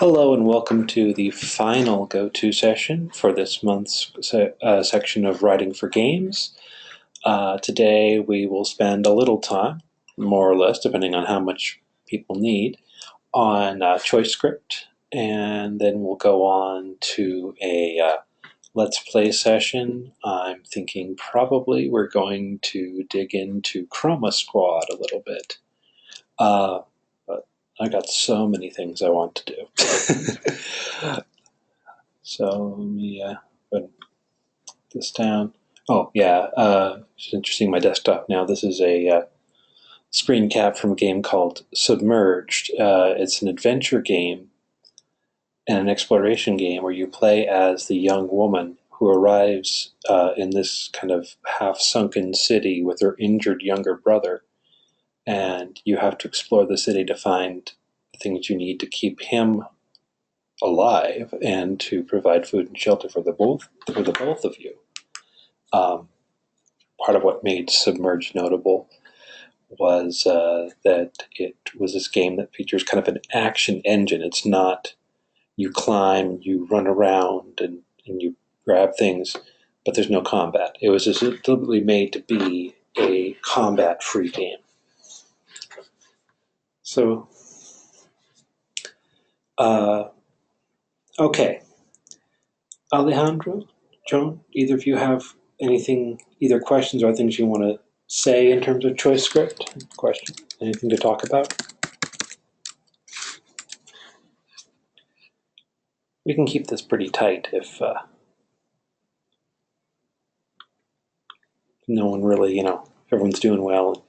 Hello and welcome to the final go-to session for this month's section of Writing for Games. Today we will spend a little time, more or less, depending on how much people need, on ChoiceScript, and then we'll go on to a Let's Play session. I'm thinking probably we're going to dig into Chroma Squad a little bit. But I got so many things I want to do. So let me put this down. Oh yeah, it's interesting. My desktop now. This is a screen cap from a game called Submerged. It's an adventure game and an exploration game where you play as the young woman who arrives in this kind of half-sunken city with her injured younger brother, and you have to explore the city to find the things you need to keep him alive and to provide food and shelter for the both of you. Part of what made Submerged notable was that it was this game that features kind of an action engine. It's not you climb, you run around, and you grab things, but there's no combat. It was just deliberately made to be a combat-free game. So, okay. Alejandro, Joan, either of you have anything, either questions or things you want to say in terms of ChoiceScript? Question? Anything to talk about? We can keep this pretty tight if no one really, everyone's doing well.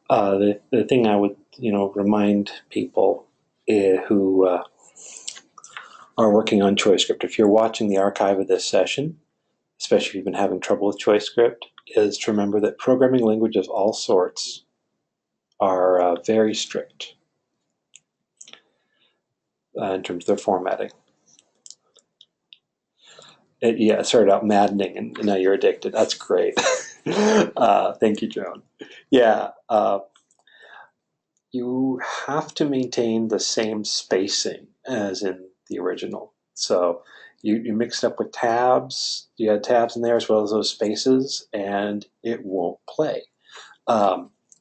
The thing I would, remind people who are working on ChoiceScript, if you're watching the archive of this session, especially if you've been having trouble with ChoiceScript, is to remember that programming languages of all sorts are very strict in terms of their formatting. It started out maddening, and now you're addicted. That's great. Thank you, Joan. Yeah, you have to maintain the same spacing as in the original. So you mix it up with tabs. You add tabs in there as well as those spaces, and it won't play.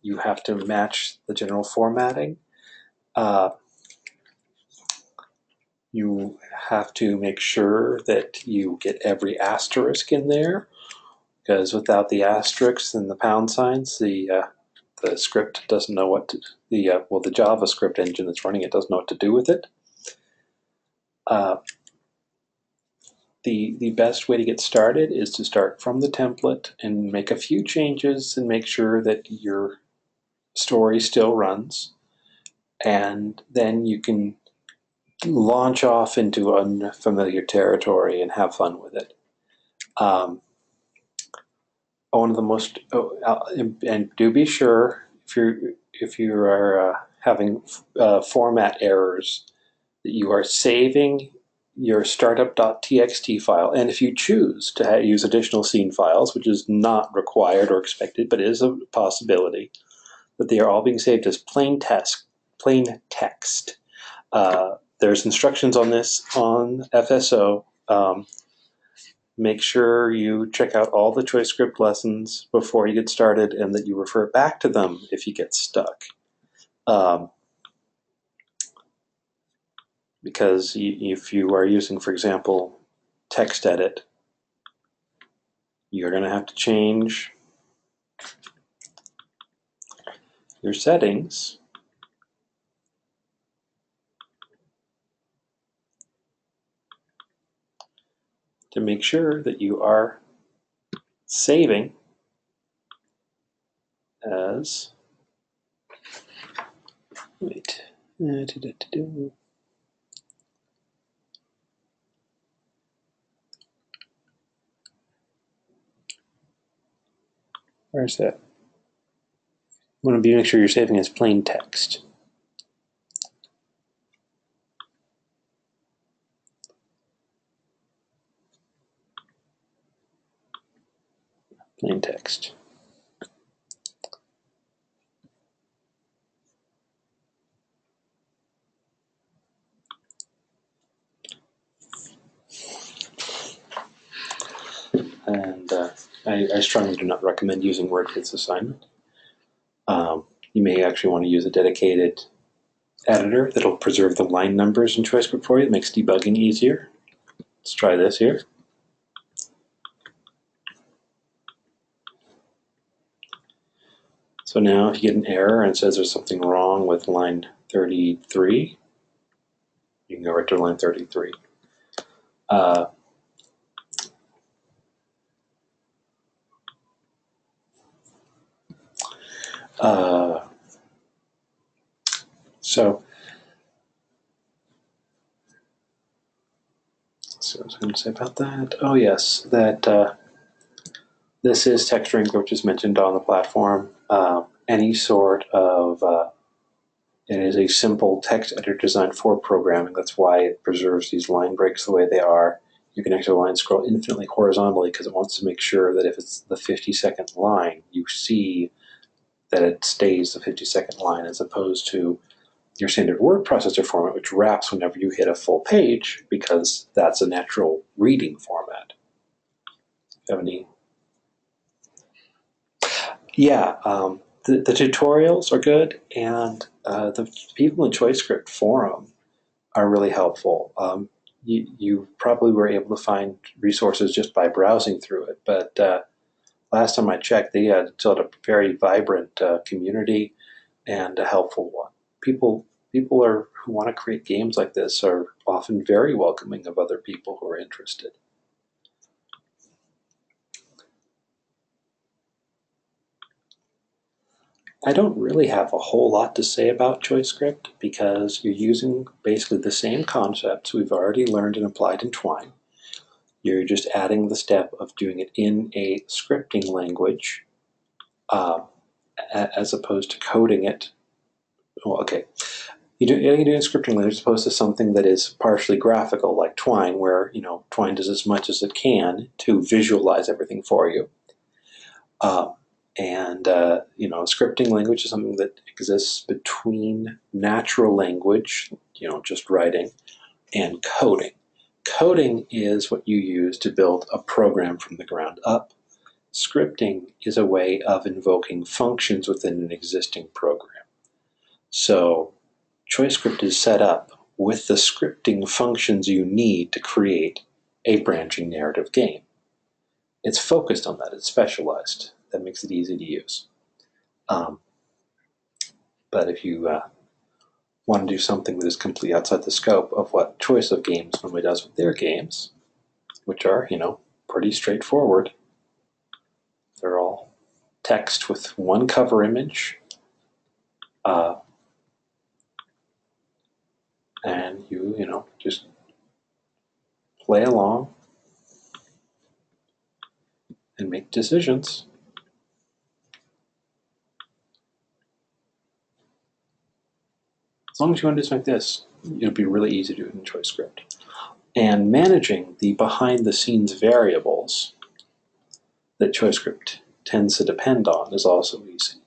You have to match the general formatting. You have to make sure that you get every asterisk in there, because without the asterisks and the pound signs, the script doesn't know what to. The JavaScript engine that's running it doesn't know what to do with it. The best way to get started is to start from the template and make a few changes and make sure that your story still runs, and then you can launch off into unfamiliar territory and have fun with it. One of the most and do be sure if you are having format errors that you are saving your startup.txt file, and if you choose to use additional scene files, which is not required or expected but is a possibility, that they are all being saved as plain text. There's instructions on this on FSO. Make sure you check out all the ChoiceScript lessons before you get started, and that you refer back to them if you get stuck. Because if you are using, for example, TextEdit, you're going to have to change your settings to make sure that you are saving as, wait, where's that? You want to make sure you're saving as plain text. Plain text. I strongly do not recommend using Word for this assignment. You may actually want to use a dedicated editor that'll preserve the line numbers in ChoiceScript for you. It makes debugging easier. Let's try this here. So now if you get an error and it says there's something wrong with line 33, you can go right to line 33. So what I was going to say about that. Oh yes, that this is texturing, which is mentioned on the platform. Any sort of it is a simple text editor designed for programming. That's why it preserves these line breaks the way they are. You can actually line scroll infinitely horizontally because it wants to make sure that if it's the 50-second line, you see that it stays the 50-second line, as opposed to your standard word processor format, which wraps whenever you hit a full page because that's a natural reading format. Have any? Yeah, the tutorials are good, and the people in ChoiceScript forum are really helpful. You probably were able to find resources just by browsing through it, but last time I checked, they had a very vibrant community and a helpful one. People who want to create games like this are often very welcoming of other people who are interested. I don't really have a whole lot to say about ChoiceScript because you're using basically the same concepts we've already learned and applied in Twine. You're just adding the step of doing it in a scripting language as opposed to coding it. Well, okay. You're doing a scripting language as opposed to something that is partially graphical like Twine, where Twine does as much as it can to visualize everything for you. Scripting language is something that exists between natural language, just writing, and coding. Coding is what you use to build a program from the ground up. Scripting is a way of invoking functions within an existing program. So ChoiceScript is set up with the scripting functions you need to create a branching narrative game. It's focused on that. It's specialized. That makes it easy to use. But if you want to do something that is completely outside the scope of what Choice of Games normally does with their games, which are, pretty straightforward. They're all text with one cover image, and you just play along and make decisions. As long as you want to do something like this, it'll be really easy to do it in ChoiceScript. And managing the behind-the-scenes variables that ChoiceScript tends to depend on is also easy.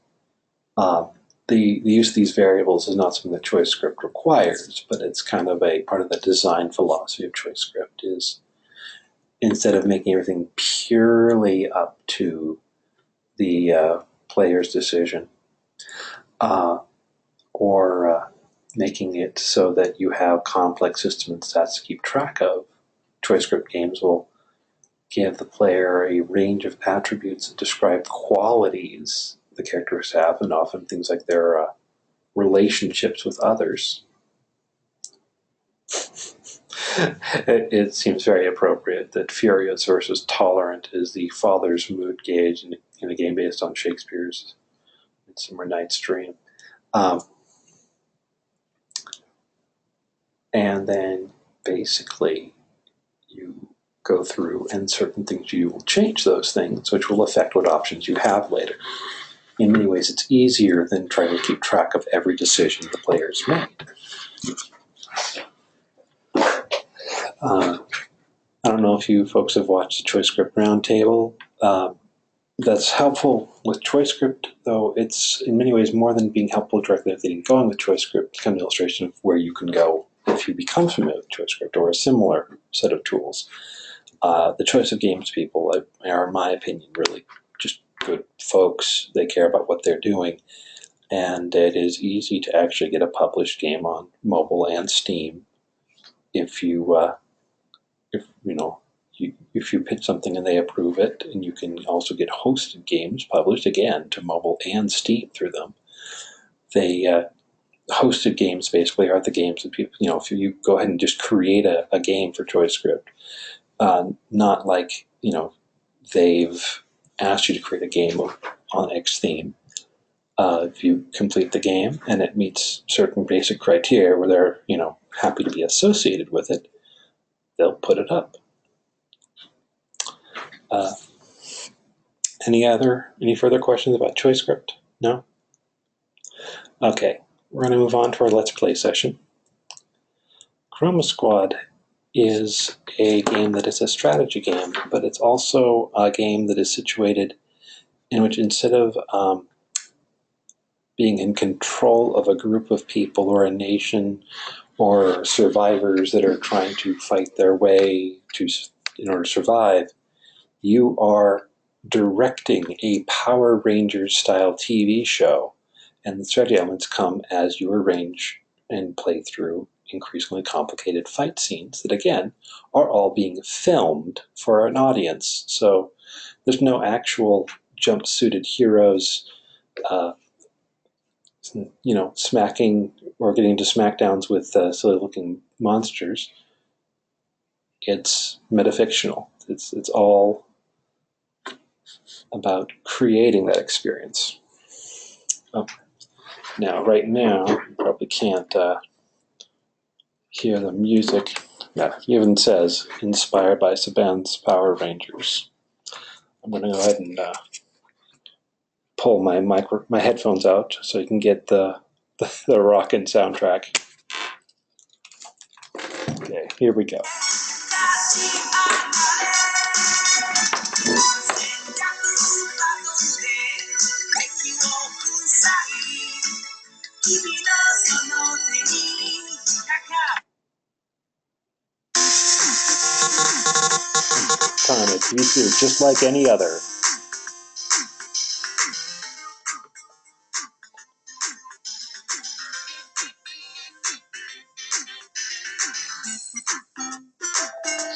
The use of these variables is not something that ChoiceScript requires, but it's kind of a part of the design philosophy of ChoiceScript is instead of making everything purely up to the player's decision, or making it so that you have complex system and stats to keep track of, ChoiceScript games will give the player a range of attributes that describe qualities the characters have, and often things like their relationships with others. It seems very appropriate that furious versus tolerant is the father's mood gauge in a game based on Shakespeare's Midsummer Night's Dream. And then basically you go through and certain things you will change those things, which will affect what options you have later. In many ways, it's easier than trying to keep track of every decision the players made. I don't know if you folks have watched the ChoiceScript Roundtable. That's helpful with ChoiceScript, though it's in many ways more than being helpful directly with getting going with ChoiceScript. It's kind of an illustration of where you can go if you become familiar with ChoiceScript or a similar set of tools. The Choice of Games people are, in my opinion, really just good folks. They care about what they're doing, and it is easy to actually get a published game on mobile and Steam if if you pitch something and they approve it, and you can also get hosted games published again to mobile and Steam through them. They hosted games basically are the games that people, if you go ahead and just create a game for ChoiceScript, not like, they've asked you to create a game on X theme. If you complete the game and it meets certain basic criteria where they're, happy to be associated with it, they'll put it up. Any further questions about ChoiceScript? No? Okay, we're going to move on to our Let's Play session. Chroma Squad is a game that is a strategy game, but it's also a game that is situated in which, instead of being in control of a group of people or a nation or survivors that are trying to fight their way in order to survive, you are directing a Power Rangers style TV show, and the strategy elements come as you arrange and play through increasingly complicated fight scenes that, again, are all being filmed for an audience. So there's no actual jumpsuited heroes smacking or getting into smackdowns with silly-looking monsters. It's metafictional. It's all about creating that experience. Now, right now, you probably can't hear the music. No, it even says, inspired by Saban's Power Rangers. I'm going to go ahead and pull my headphones out so you can get the rockin' soundtrack. Okay, here we go. It's used just like any other.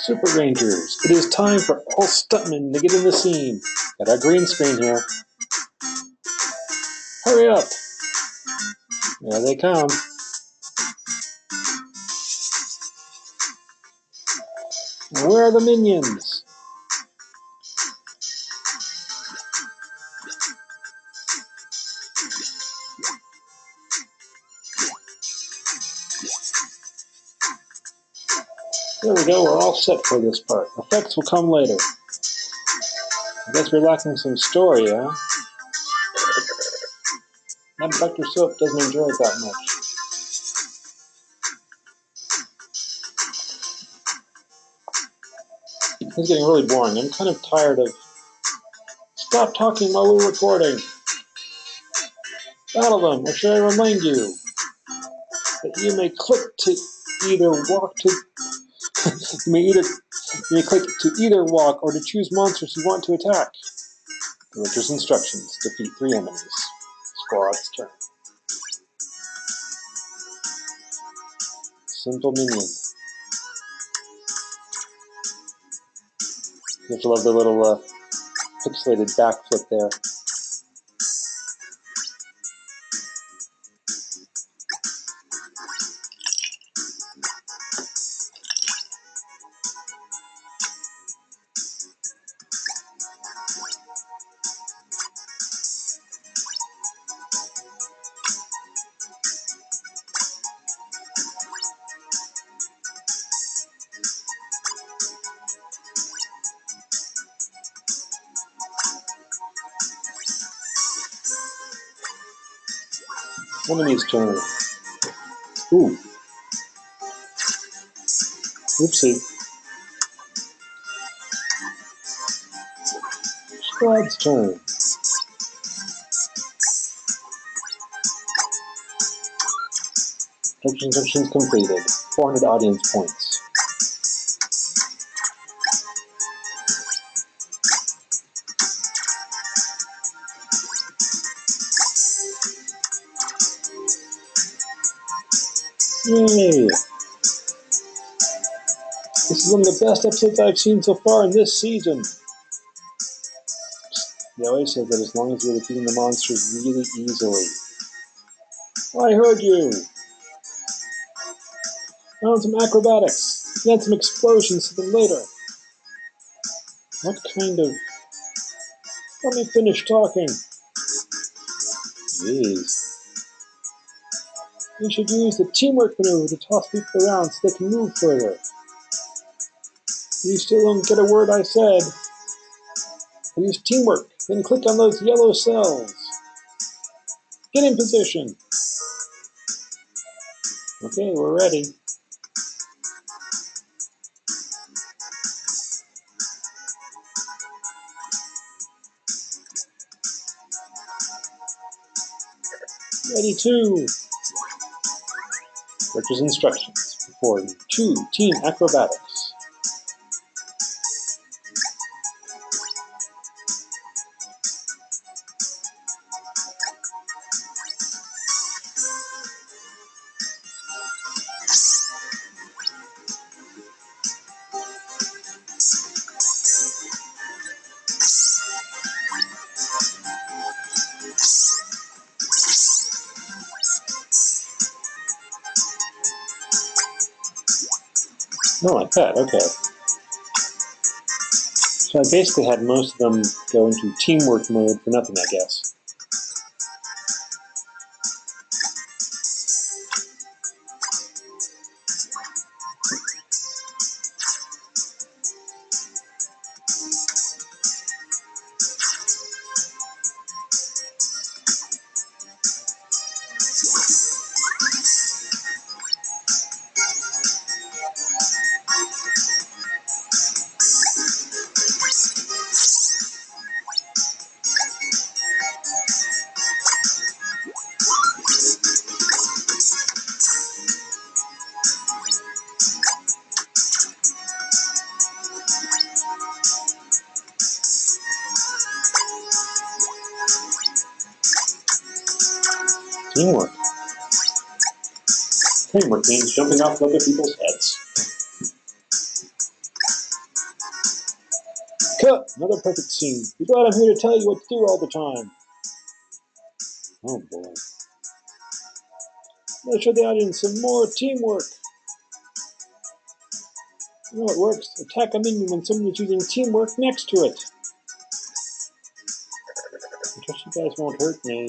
Super Rangers, it is time for all stuntmen to get in the scene. Got our green screen here. Hurry up! There they come. Where are the minions? There we go, we're all set for this part. Effects will come later. I guess we're lacking some story, huh? That Dr. Soap doesn't enjoy it that much. It's getting really boring. I'm kind of tired of... Stop talking while we're recording! Battle them, or should I remind you that you may click to either walk to... you may click to either walk or to choose monsters you want to attack. The Witcher's instructions: defeat 3 enemies. Squad's turn. Simple minion. You have to love the little pixelated backflip there. Enemy's turn. Ooh. Oopsie. Squad's turn. Instructions completed. 400 audience points. Yay! This is one of the best episodes I've seen so far in this season. They always say that as long as you're defeating the monsters really easily. I heard you! Found some acrobatics. You had some explosions for them later. What kind of... Let me finish talking. Jeez. You should use the teamwork maneuver to toss people around so they can move further. You still don't get a word I said. Use teamwork, then click on those yellow cells. Get in position. Okay, we're ready. Ready to. Director's instructions. Perform 2 team acrobatics. Oh, like that, okay. So I basically had most of them go into teamwork mode for nothing, I guess. Teamwork. Teamwork means jumping off other people's heads. Cut! Another perfect scene. You're glad I'm here to tell you what to do all the time. Oh boy. Let's show the audience some more teamwork. You know it works. Attack a minion when someone is using teamwork next to it. I trust you guys won't hurt me.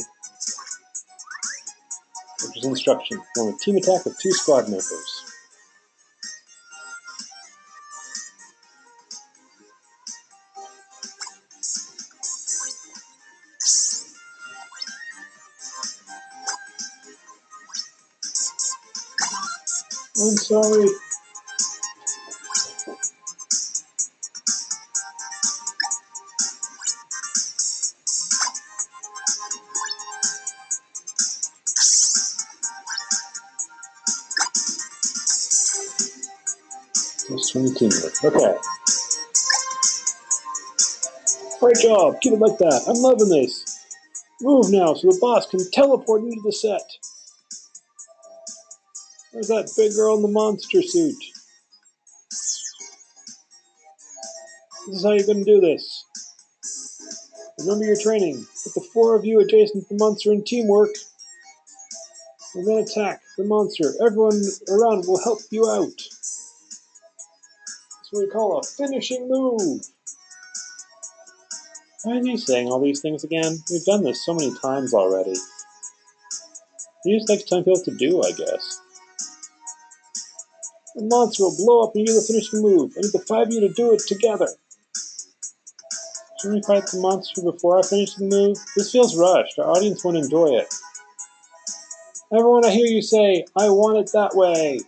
Which is instruction. Form a team attack with 2 squad members. I'm sorry. Plus 20 teamwork. Okay. Great job. Keep it like that. I'm loving this. Move now so the boss can teleport into the set. There's that big girl in the monster suit. This is how you're going to do this. Remember your training. Put the 4 of you adjacent to the monster in teamwork, and then attack the monster. Everyone around will help you out. That's what we call a finishing move. Why is he saying all these things again? We've done this so many times already. He just likes telling people what to do, I guess. The monster will blow up and you do the finishing move. I need the 5 of you to do it together. Should we fight the monster before I finish the move? This feels rushed. Our audience won't enjoy it. Everyone, I hear you say, I want it that way.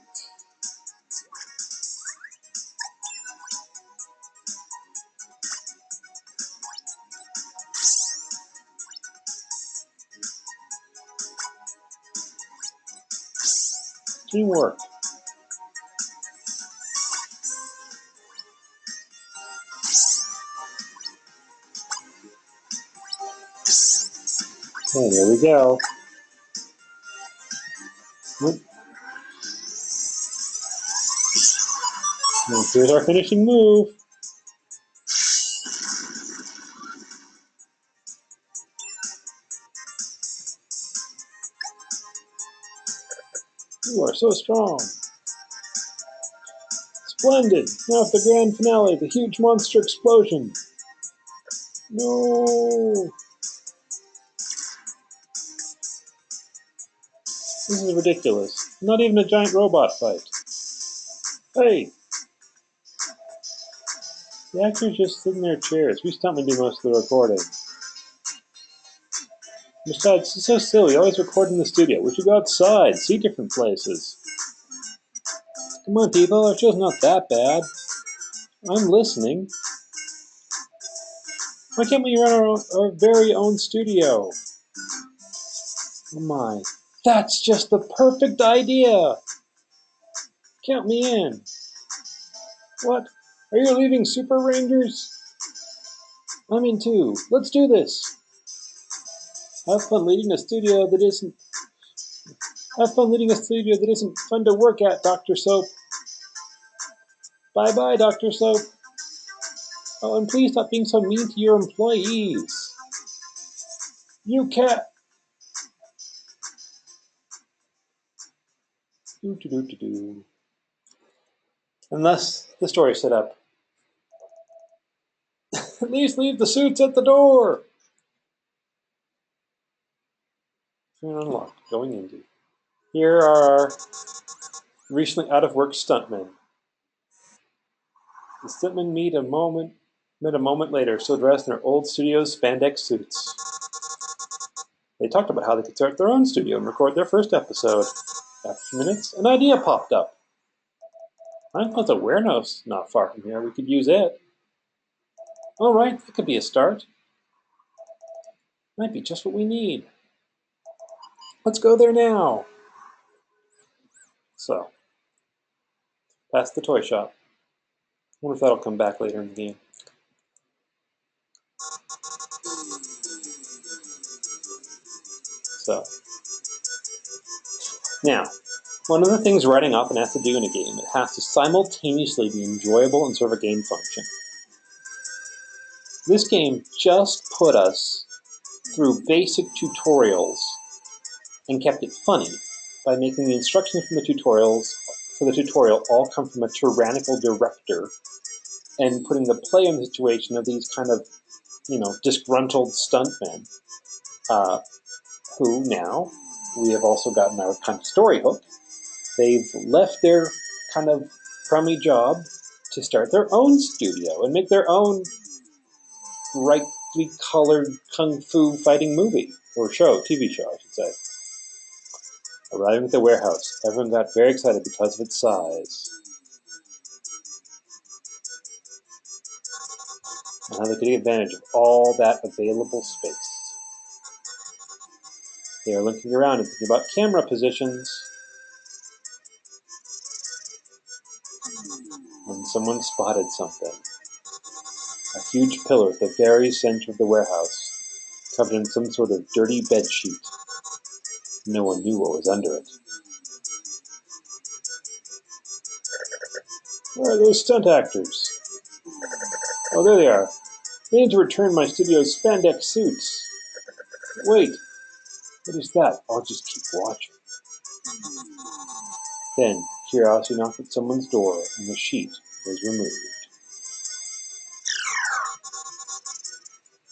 Teamwork. Okay, here we go. And here's our finishing move. You are so strong. Splendid! Now for the grand finale, the huge monster explosion. No! This is ridiculous. Not even a giant robot fight. Hey! The actors just sit in their chairs. We stuntmen do most of the recording. Besides, it's so silly. Always record in the studio. We should go outside, see different places. Come on, people. Our show's not that bad. I'm listening. Why can't we run our very own studio? Oh my. That's just the perfect idea! Count me in. What? Are you leaving Super Rangers? I'm in too. Let's do this. Have fun leading a studio that isn't fun to work at, Dr. Soap. Bye-bye, Dr. Soap. Oh, and please stop being so mean to your employees. You can't. Do. And thus, the story set up. At least leave the suits at the door. Unlocked. Going into. Here are our recently out-of-work stuntmen. The stuntmen met a moment later, still dressed in their old studio's spandex suits. They talked about how they could start their own studio and record their first episode. After a few minutes, an idea popped up. I thought the warehouse not far from here. We could use it. All right, that could be a start. Might be just what we need. Let's go there now. So, past the toy shop. I wonder if that'll come back later in the game. So, now, one of the things writing often has to do in a game, it has to simultaneously be enjoyable and serve a game function. This game just put us through basic tutorials and kept it funny by making the instructions from the tutorials for the tutorial all come from a tyrannical director and putting the play in the situation of these kind of, disgruntled stuntmen who now we have also gotten our kind of story hook. They've left their kind of crummy job to start their own studio and make their own brightly colored kung fu fighting movie or show, TV show, I should say. Arriving at the warehouse, everyone got very excited because of its size. And how they could take advantage of all that available space. They are looking around and thinking about camera positions when someone spotted something. A huge pillar at the very center of the warehouse, covered in some sort of dirty bedsheet. No one knew what was under it. Where are those stunt actors? Oh, there they are. They need to return my studio's spandex suits. Wait, what is that? I'll just keep watching. Then, curiosity knocked at someone's door, and the sheet was removed.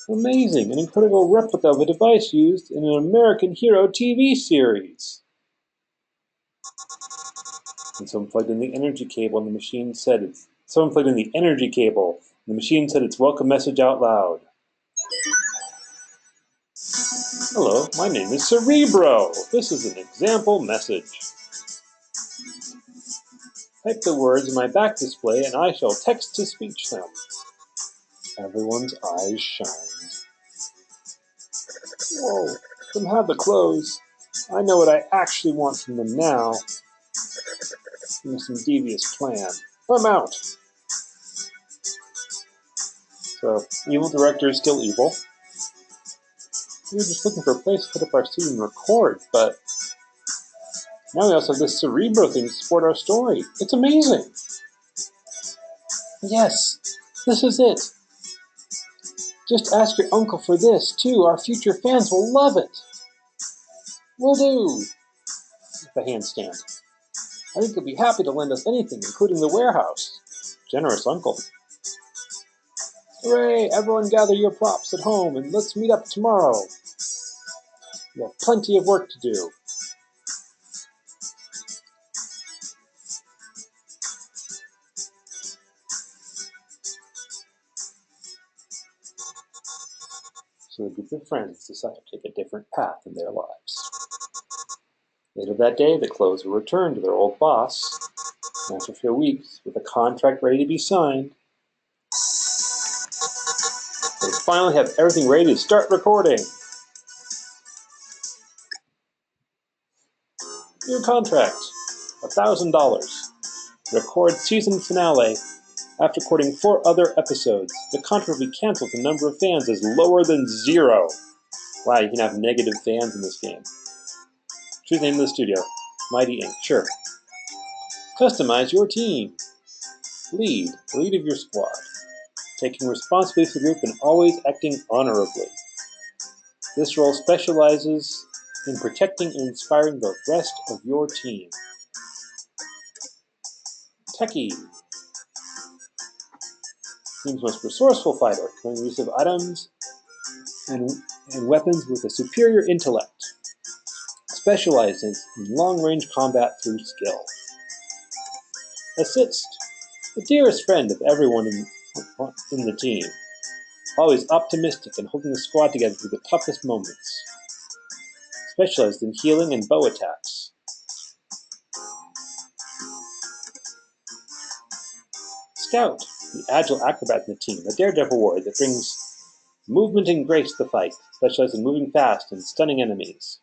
Amazing! An incredible replica of a device used in an American Hero TV series. And someone plugged in the energy cable, and the machine said its welcome message out loud. Hello, my name is Cerebro. This is an example message. Type the words in my back display, and I shall text-to-speech them. Everyone's eyes shined. Whoa, from have the clothes. I know what I actually want from them now. Some devious plan. I'm out. So, evil director is still evil. We were just looking for a place to put up our studio and record, but now we also have this Cerebro thing to support our story. It's amazing. Yes, this is it. Just ask your uncle for this, too. Our future fans will love it. Will do. The handstand. I think he'll be happy to lend us anything, including the warehouse. Generous uncle. Hooray! Everyone gather your props at home and let's meet up tomorrow. We have plenty of work to do. So the group of friends decide to take a different path in their lives. Later that day, the clothes were returned to their old boss. And after a few weeks, with a contract ready to be signed, they finally have everything ready to start recording. New contract, $1,000. Record season finale. After recording 4 other episodes, the contract will be canceled if the number of fans is lower than 0. Wow, you can have negative fans in this game. Choose the name of the studio. Mighty Inc. Sure. Customize your team. Lead of your squad. Taking responsibility for the group and always acting honorably. This role specializes in protecting and inspiring the rest of your team. Techie. Team's most resourceful fighter, claiming use of items and weapons with a superior intellect. Specializes in long-range combat through skill. Assist. The dearest friend of everyone in the team. Always optimistic and holding the squad together through the toughest moments. Specialized in healing and bow attacks. Scout, the agile acrobat in the team, a daredevil warrior that brings movement and grace to the fight, specialized in moving fast and stunning enemies.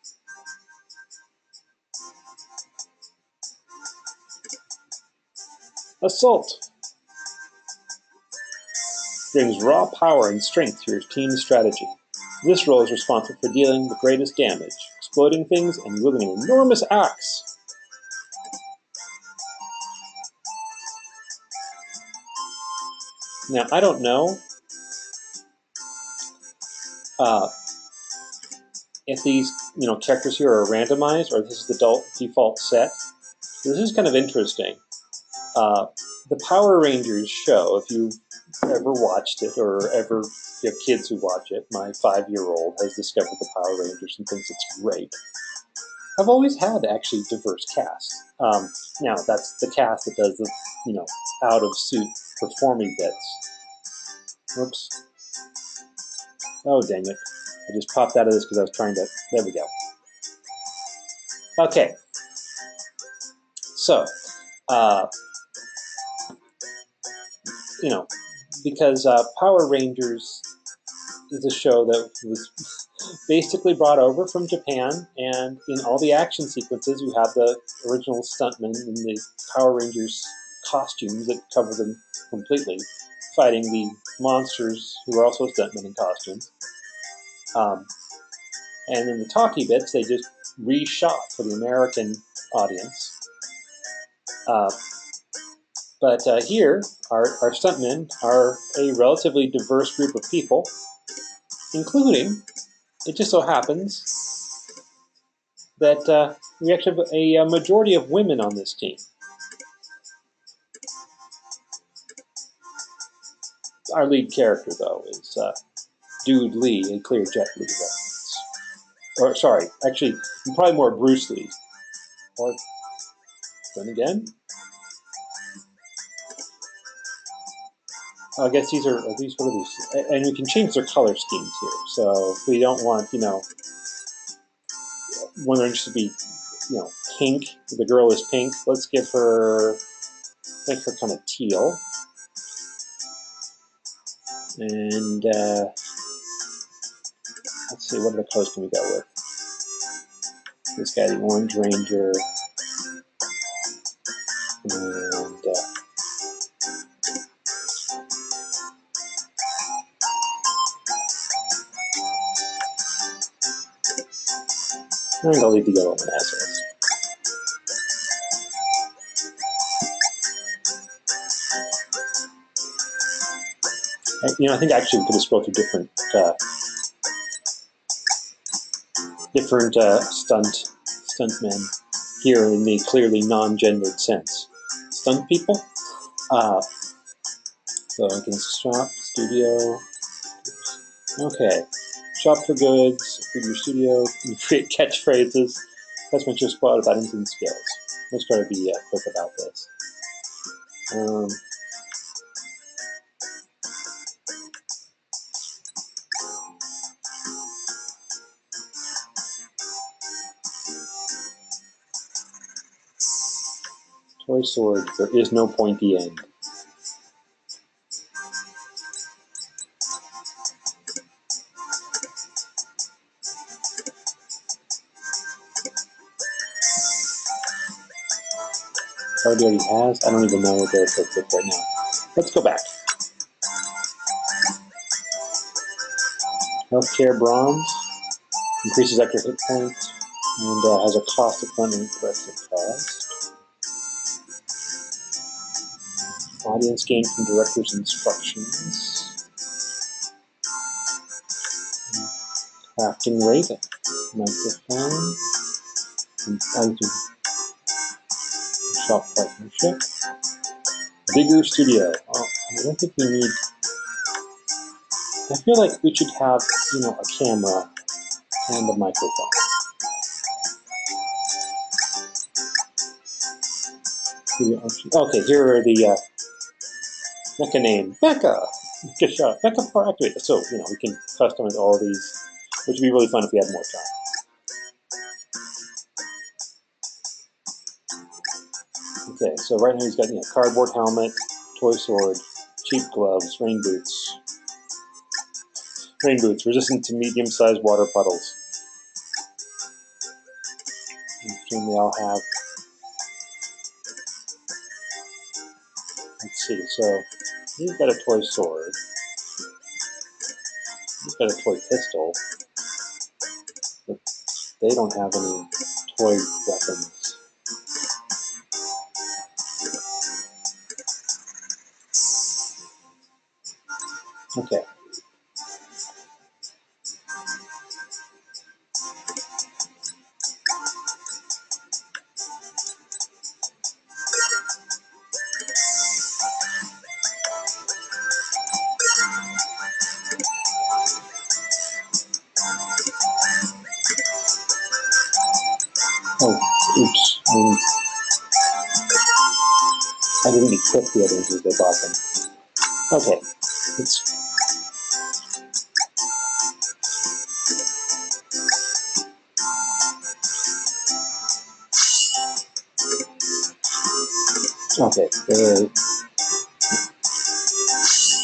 Assault, brings raw power and strength to your team's strategy. This role is responsible for dealing the greatest damage, exploding things, and wielding an enormous axe. Now, I don't know if these characters here are randomized or if this is the default set. This is kind of interesting. The Power Rangers show, if you've ever watched it or ever you have kids who watch it, my 5-year-old has discovered the Power Rangers and thinks it's great. I've always had actually diverse cast. Now that's the cast that does the out of suit performing bits. Whoops. Oh dang it! I just popped out of this because I was trying to. There we go. Okay. So, because Power Rangers is a show that was basically brought over from Japan, and in all the action sequences, you have the original stuntmen in the Power Rangers costumes that cover them completely, fighting the monsters who are also stuntmen in costumes. And in the talkie bits, they just reshot for the American audience. But here, our stuntmen are a relatively diverse group of people, including, it just so happens, that we actually have a majority of women on this team. Our lead character, though, is Dude Lee, a clear Jet Li reference. Or, sorry, actually, probably more Bruce Lee. Or, then again, I guess these are these, what are these? And we can change their color schemes here. So if we don't want, one orange to be, pink, the girl is pink, let's give her, make her kind of teal. And let's see, what other colors can we go with? This guy, the Orange Ranger. And I think I'll leave the yellow one as is. You know, I think actually we could have spoken different stuntmen here in the clearly non-gendered sense. Stunt people. So I can shop, studio. Okay. Shop for goods, feed your studio, create catchphrases. That's my Choice Squad about instant skills. Let's try to be quick about this. Toy sword, there is no pointy end. Already has? I don't even know what they're equipped with right now. Let's go back. Healthcare bronze. Increases extra hit points. And has a cost of funding corrective cost. Audience gained from director's instructions. Crafting rate. Microphone. Shop partnership. Bigger studio. Oh, I don't think we need. I feel like we should have, you know, a camera and a microphone. Okay, here are the mecha name. Mecha! Mecha shop. Mecha power activator. So, you know, we can customize all these, which would be really fun if we had more time. Okay, so right now he's got, you know, cardboard helmet, toy sword, cheap gloves, rain boots. Rain boots, resistant to medium-sized water puddles. And they all have. Let's see, so he's got a toy sword. He's got a toy pistol. But they don't have any toy weapons. Okay. Oh, oops. I didn't equip the others as they bought them. Okay. Okay.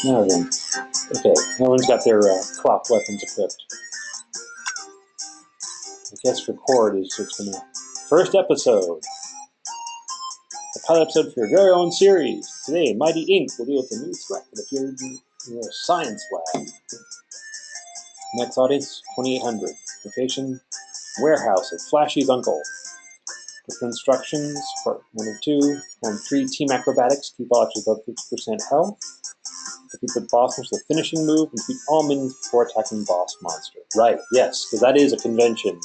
Now then. Okay. No one's got their crop weapons equipped. I guess record is just gonna. First episode. A pilot episode for your very own series. Today, Mighty Inc. will deal with a new threat that appeared in your science lab. Next audience, 2800. Location, warehouse at Flashy's uncle. Different instructions, part 1 and 2. Form 3 team acrobatics, keep all actions above 50% health. Defeat the boss with a finishing move, and defeat all minions before attacking boss monster. Right, yes, because that is a convention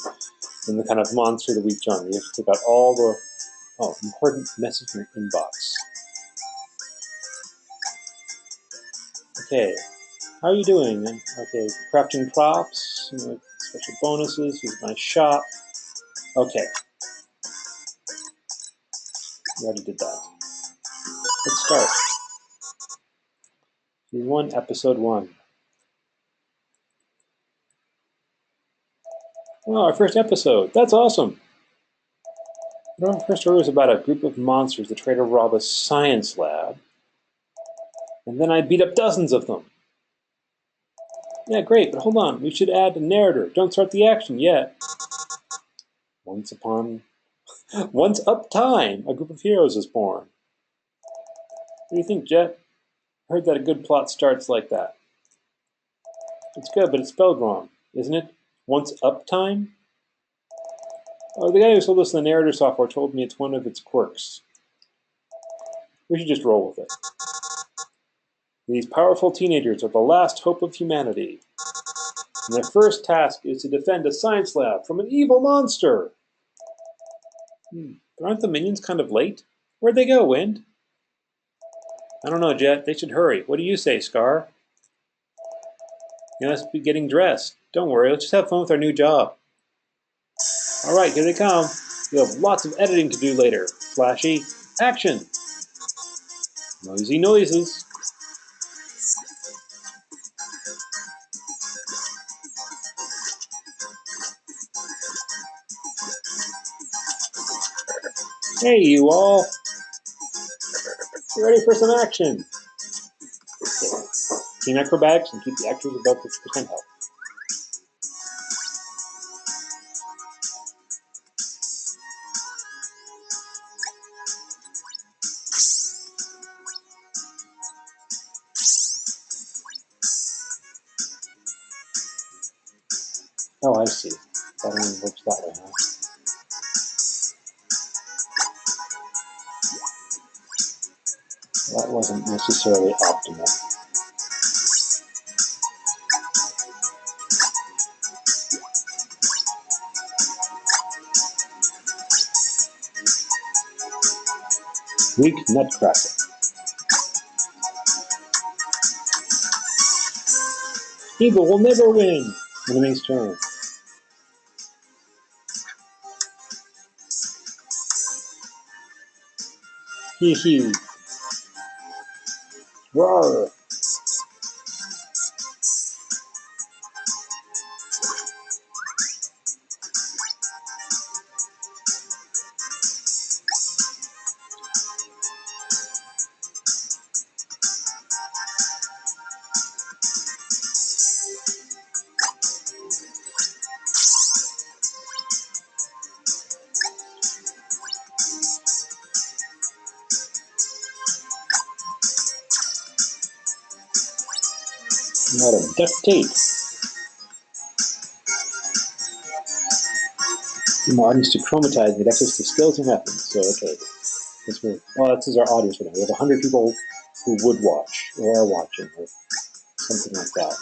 in the kind of Monster of the Week genre. You have to take out all the important message in your inbox. Okay, how are you doing? Okay, crafting props, special bonuses, here's my shop. Okay. We already did that. Let's start. Season 1, Episode 1. Oh, our first episode. That's awesome. Our first story was about a group of monsters that tried to rob a science lab. And then I beat up dozens of them. Yeah, great, but hold on. We should add a narrator. Don't start the action yet. Once upon time, a group of heroes is born. What do you think, Jet? I heard that a good plot starts like that. It's good, but it's spelled wrong, isn't it? Once uptime? Oh, the guy who sold us the narrator software told me it's one of its quirks. We should just roll with it. These powerful teenagers are the last hope of humanity. And their first task is to defend a science lab from an evil monster. But aren't the minions kind of late? Where'd they go, Wind? I don't know, Jet. They should hurry. What do you say, Scar? You must be getting dressed. Don't worry, let's just have fun with our new job. Alright, here they come. You have lots of editing to do later. Flashy, action! Noisy noises. Hey, you all! You ready for some action? Team acrobatics and keep the actors above 50% health. Oh, I see. That only works that way, huh? That wasn't necessarily optimal. Weak nutcracker. Evil will never win! Enemy's turn. Hee hee. Roar! Not a duct tape. Mods to chromatize with access to skills and weapons. So, okay. Well, this is our audience for now. We have 100 people who would watch, or are watching, or something like that.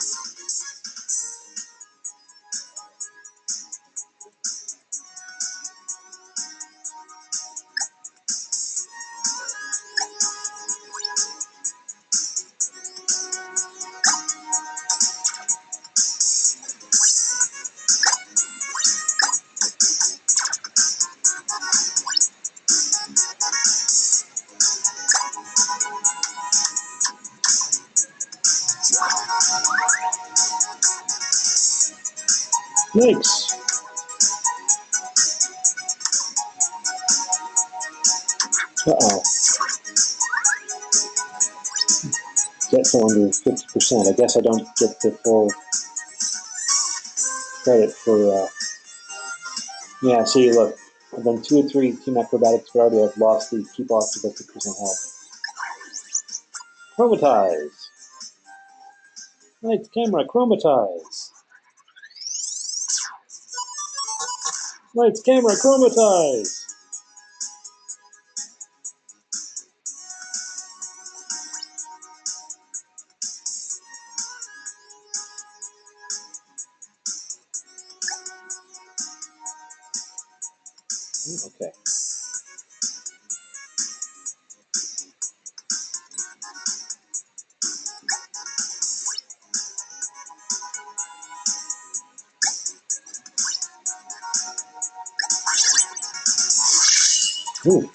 Yikes! Uh-oh. Get for under 50%. I guess I don't get the full credit for, yeah, see, look. I've done 2 or 3 team acrobatics, but already I've lost the keep off to 50% health. Chromatize! Lights, camera, chromatize! Lights, camera, chromatize! Okay. Ooh.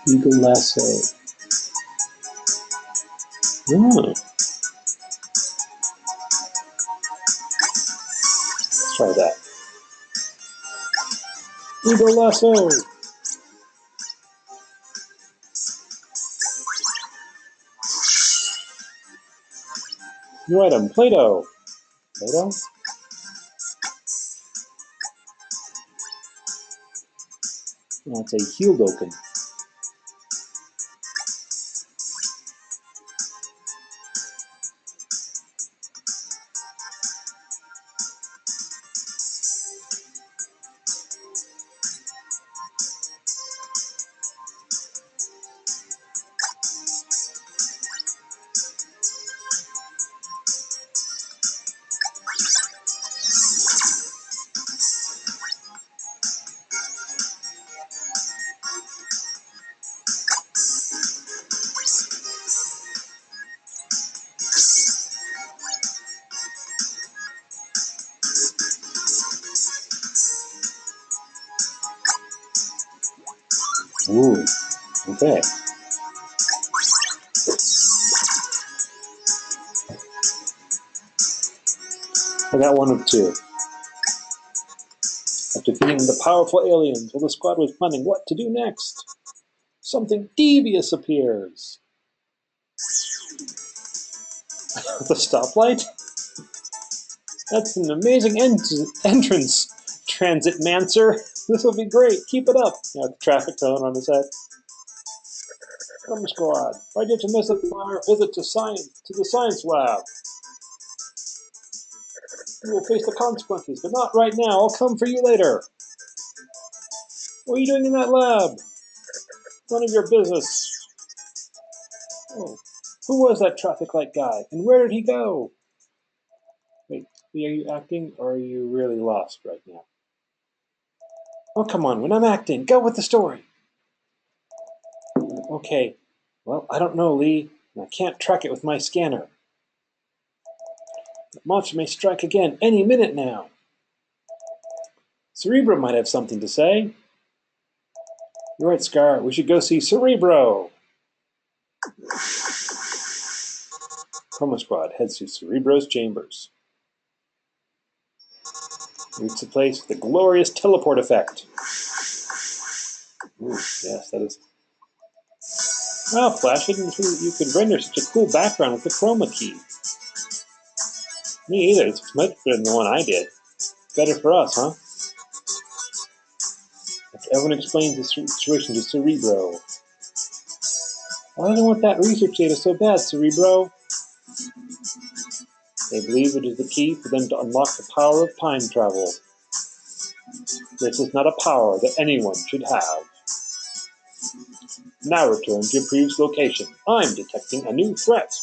Eagle lasso. Oh. Let's try that. Eagle lasso! New item, Play-Doh. Play-Doh? Oh, it's a heel token. Ooh, okay. I got one of two. After defeating the powerful aliens, while the squad was planning what to do next, something devious appears. The stoplight? That's an amazing entrance, Transit Mancer. This will be great. Keep it up. The traffic cone on his head. Chroma Squad, why did you miss our visit to the science lab? You will face the consequences, but not right now. I'll come for you later. What are you doing in that lab? None of your business. Oh, who was that traffic light guy, and where did he go? Wait, are you acting, or are you really lost right now? Oh, come on, when I'm acting, go with the story. Okay, well, I don't know, Lee, and I can't track it with my scanner. The monster may strike again any minute now. Cerebro might have something to say. You're right, Scar, we should go see Cerebro. Chroma Squad heads to Cerebro's chambers. Reach the place with the glorious teleport effect. Ooh, yes, that is. Wow, Flash, I didn't know you could render such a cool background with the chroma key. Me either. It's much better than the one I did. Better for us, huh? After everyone explains the situation to Cerebro. Why do they want that research data so bad, Cerebro? They believe it is the key for them to unlock the power of time travel. This is not a power that anyone should have. Now return to your previous location. I'm detecting a new threat.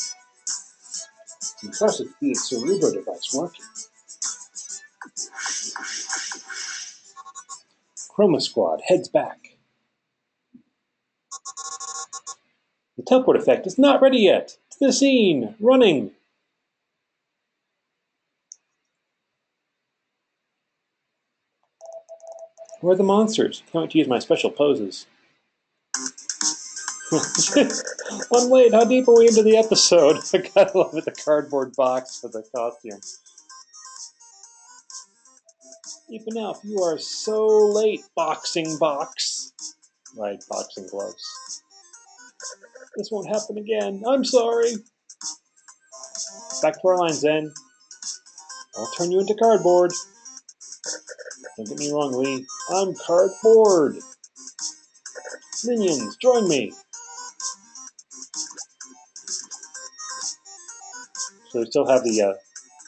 It's impressive to see the Cerebro device working. Chroma Squad heads back. The teleport effect is not ready yet. To the scene! Running! Where are the monsters? Can't wait to use my special poses. I'm late. How deep are we into the episode? I gotta love it, the cardboard box for the costume. Even now, you are so late, boxing box. Right, boxing gloves. This won't happen again. I'm sorry. Back to our line, Zen. I'll turn you into cardboard. Don't get me wrong, Lee. I'm cardboard. Minions, join me. So we still have the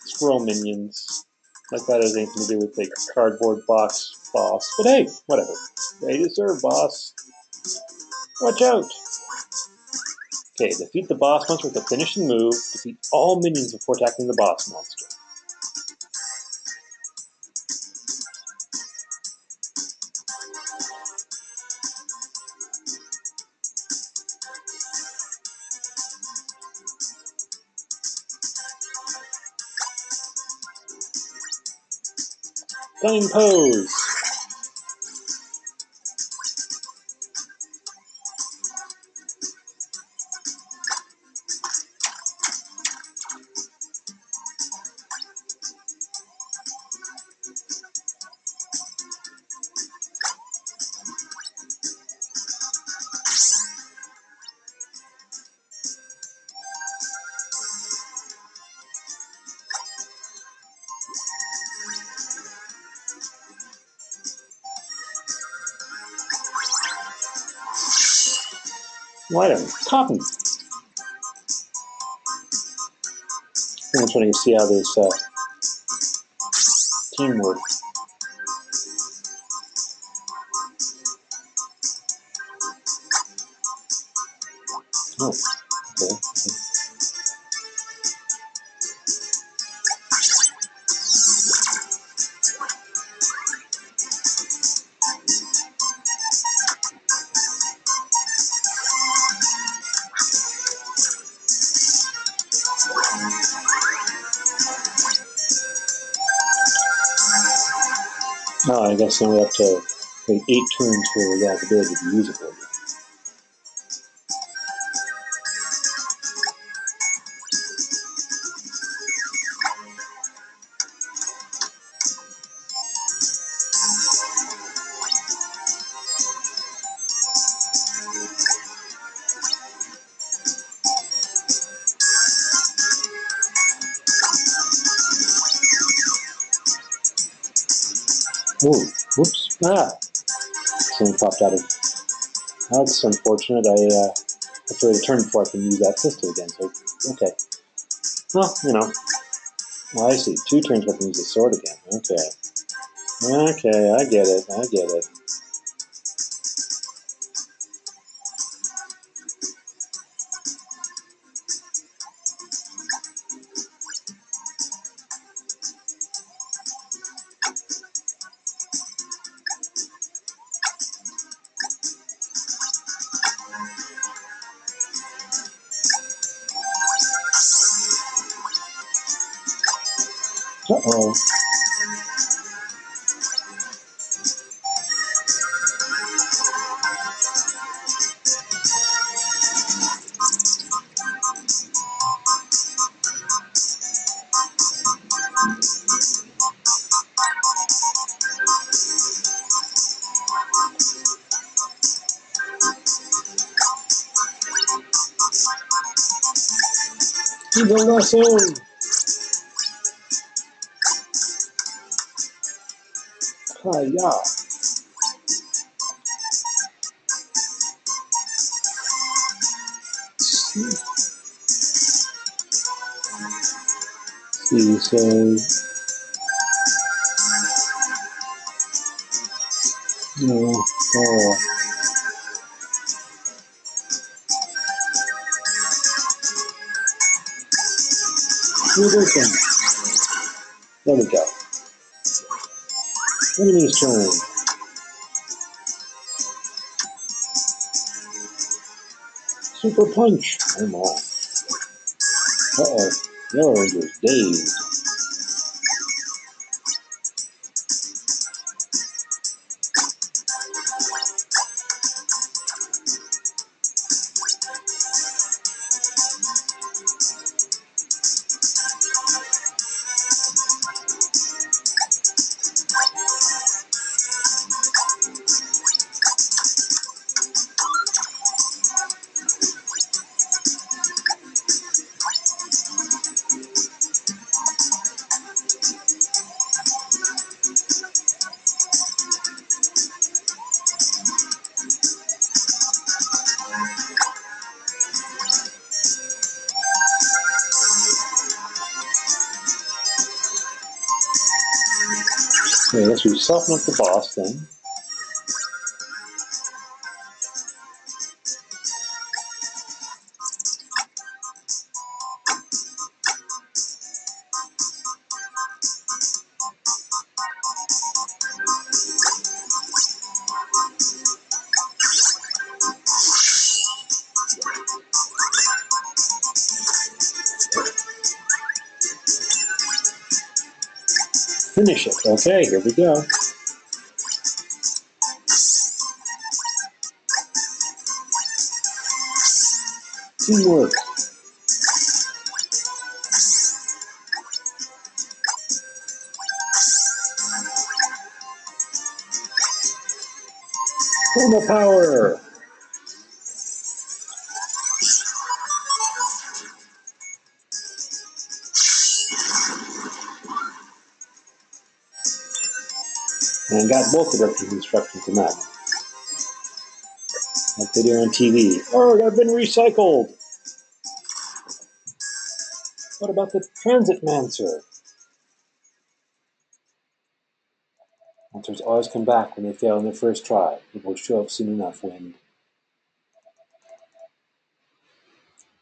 squirrel minions. Like that has anything to do with the cardboard box boss. But hey, whatever. They deserve, boss. Watch out. Okay, defeat the boss monster with a finishing move. Defeat all minions before attacking the boss monster. Stunning pose. What a cotton. I'm trying to see how this team works. Oh, okay. Oh, I guess now we have to Wait, 8 turns for that ability to be usable. Oh, whoops. Ah! Something popped out of... That's unfortunate. I have to wait a turn before I can use that pistol again, so... Okay. Well, you know. Well, I see. 2 turns before I can use the sword again. Okay. Okay, I get it. I get it. Uh-oh. He's a lesson! Hi-ya! He says... No. Oh. Reversing. There we go. Enemy's turn. Super punch. Oh my. Uh-oh. Yellow Ranger's dazed. Okay, let's soften up the boss then. Finish it. Okay, here we go. Teamwork. Chroma power. And got both the director's instructions in that. Like they do on TV. Oh, I've been recycled. What about the transit mancer? Answers always come back when they fail in their first try. It will show up soon enough when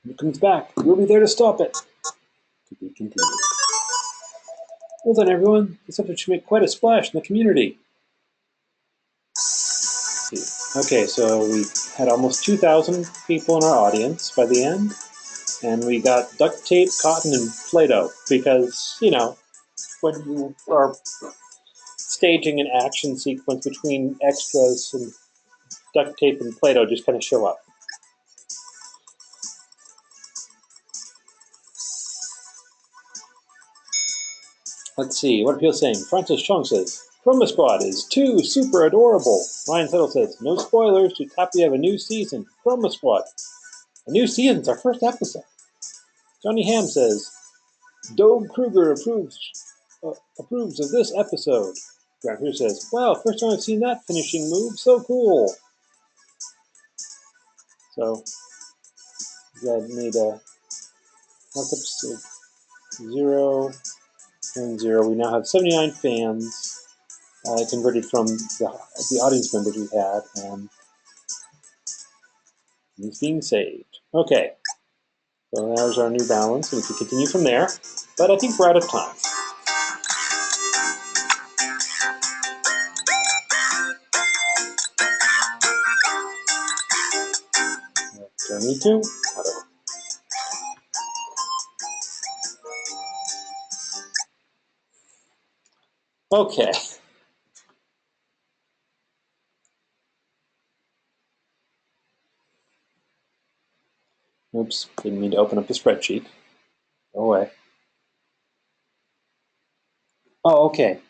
it comes back. We'll be there to stop it. To be continued. Well done, everyone. This episode should make quite a splash in the community. Okay, so we had almost 2,000 people in our audience by the end, and we got duct tape, cotton, and Play-Doh because, you know, when you are staging an action sequence between extras and duct tape and Play-Doh just kind of show up. Let's see, what are people saying? Francis Chung says, Chroma Squad is too super adorable. Ryan Settle says, no spoilers, just happy to have a new season. Chroma Squad. A new season's our first episode. Johnny Ham says, Doug Kruger approves of this episode. Grant here says, wow, first time I've seen that finishing move, so cool. So, that made a episode 0 and 0. We now have 79 fans converted from the audience members we had, and it's being saved. Okay, so there's our new balance, and we can continue from there, but I think we're out of time. Do I need to? Whatever. Okay. Oops, didn't mean to open up the spreadsheet. Go away. Oh, okay.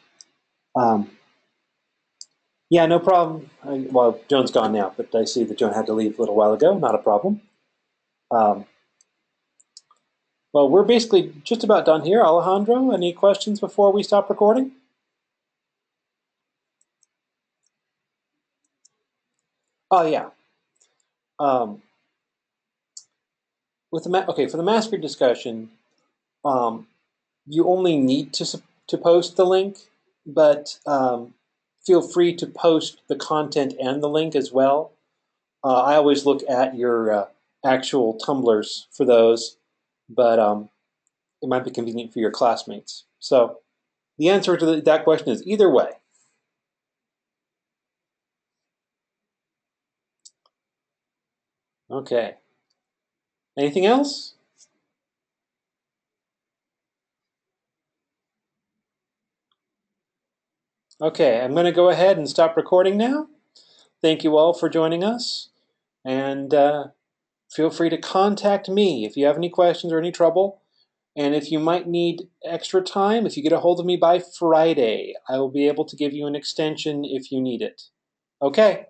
Yeah, no problem. Well, Joan's gone now, but I see that Joan had to leave a little while ago. Not a problem. Well, we're basically just about done here. Alejandro, any questions before we stop recording? Oh, yeah. For the massacre discussion, you only need to post the link, but feel free to post the content and the link as well. I always look at your actual tumblers for those, but it might be convenient for your classmates. So the answer to that question is either way. Okay. Anything else? Okay, I'm going to go ahead and stop recording now. Thank you all for joining us, and feel free to contact me if you have any questions or any trouble. And if you might need extra time, if you get a hold of me by Friday, I will be able to give you an extension if you need it. Okay.